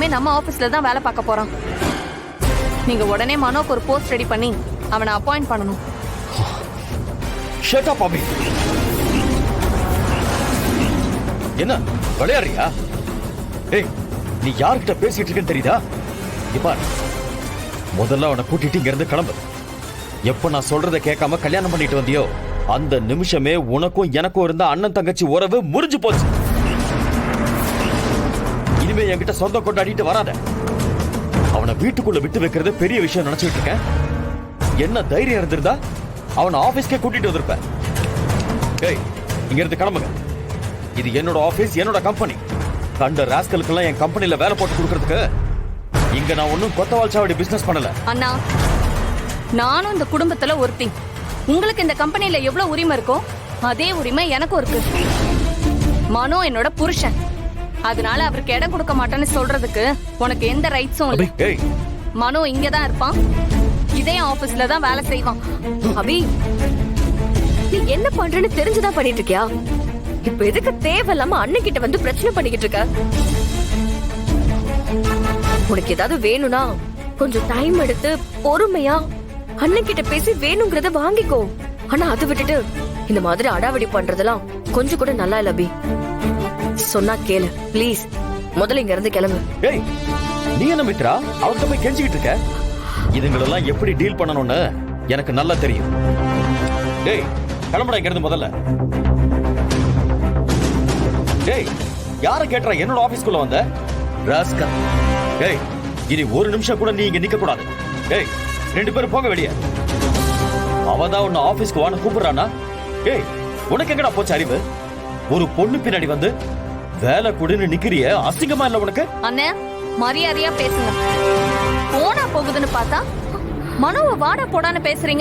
இனிமே நம்ம ஆபீஸ்ல தான் வேலை பார்க்க போறான். நீங்க உடனே மனோக்கு ஒரு போஸ்ட் ரெடி பண்ணி அவனை அப்பாயிண்ட் பண்ணணும். ஷட் அப் அபி. என்ன விளையாடுறியா? ஏய், நீ யார்கிட்ட பேசிட்டு இருக்கேன்னு தெரியுதா? இப்ப முதல்ல அவனை கூட்டிட்டு இங்க இருந்து கிளம்பு. எப்ப நான் சொல்றதை கேட்காம கல்யாணம் பண்ணிட்டு வந்தியோ அந்த நிமிஷமே உனக்கும் எனக்கும் இருந்த அண்ணன் தங்கச்சி உறவு முறிஞ்சு போச்சு. இனிமே என்கிட்ட சொந்தம் கொண்டாடிட்டு வராத. அவனை வீட்டுக்குள்ள விட்டு வைக்கிறது பெரிய விஷயம் நினைச்சிட்டு இருக்கேன். என்ன தைரியம் இருந்திருந்தா அவனை ஆபீஸ்க்கே கூட்டிட்டு வந்திருப்ப. ஏய், இங்க இருந்து கிளம்புங்க. இது என்னோட ஆபீஸ், என்னோட கம்பெனி. கண்ட ராஸ்கலுக்கெல்லாம் என் கம்பெனில வேலை போட்டு கொடுக்கறதுக்கு இங்க நான் ஒன்னும் கொத்தவால் சாவடி பிசினஸ் பண்ணல. அண்ணா, நானும் இந்த குடும்பத்துல ஒருத்தி. உங்களுக்கு இந்த கம்பெனில எவ்வளவு உரிமை இருக்கோ அதே உரிமை எனக்கும் இருக்கு. மனோ என்னோட புருஷன். அதனால அவருக்கு இடம் கொடுக்க மாட்டேன்னு சொல்றதுக்கு உனக்கு எந்த ரைட்ஸும் இல்லை. ஏய், மனோ இங்கதான் இருப்பான், இதே ஆபீஸ்ல தான் வேலை செய்வான். அபி, நீ என்ன பண்றன்னு தெரிஞ்சுதான் பண்ணிட்டு இருக்கியா? இப்ப எதுக்கு தேவையில்லாம அண்ணன் கிட்ட வந்து பிரச்சனை பண்ணிக்கிட்டு இருக்க? உனக்கு ஏதாவது வேணும்னா கொஞ்சம் டைம் எடுத்து பொறுமையா அண்ணன் கிட்ட பேசி வேணுங்கிறத வாங்கிக்கோ. ஆனா அதை விட்டுட்டு இந்த மாதிரி அடாவடி பண்றதெல்லாம் கொஞ்சம் கூட நல்லா இல்ல அபி. சொன்னா கேளு ப்ளீஸ். முதல்ல இங்க இருந்து கிளம்பு. ஏய், நீ என்ன மித்ரா அவர்கிட்ட போய் கெஞ்சிக்கிட்டு இருக்க? இதுங்களெல்லாம் எப்படி டீல் பண்ணணும்னு எனக்கு நல்லா தெரியும். டேய், கிளம்புடா இங்க இருந்து முதல்ல. டேய், யார கேட்றா என்னோட ஆபீஸ்க்குள்ள வந்த ராஸ்கல்? டேய், இனி ஒரு நிமிஷம் கூட நீ இங்க நிக்க கூடாது. டேய், ரெண்டு பேரும் போங்க வெளியே. அவதான் உன்னை ஆபீஸ்க்கு வான்னு கூப்பிடுறானா? ஏய், உனக்கு எங்கடா போச்சு அறிவு? ஒரு பொண்ணு பின்னாடி வந்து வேலை கூடன்னு நிக்கிறிய, அசிங்கமா இல்ல உனக்கு? அண்ணே, மரியாதையா பேசுங்க. போனா போகுதுன்னு பார்த்தா மனோவை வாடா போடான்னு பேசுறீங்க.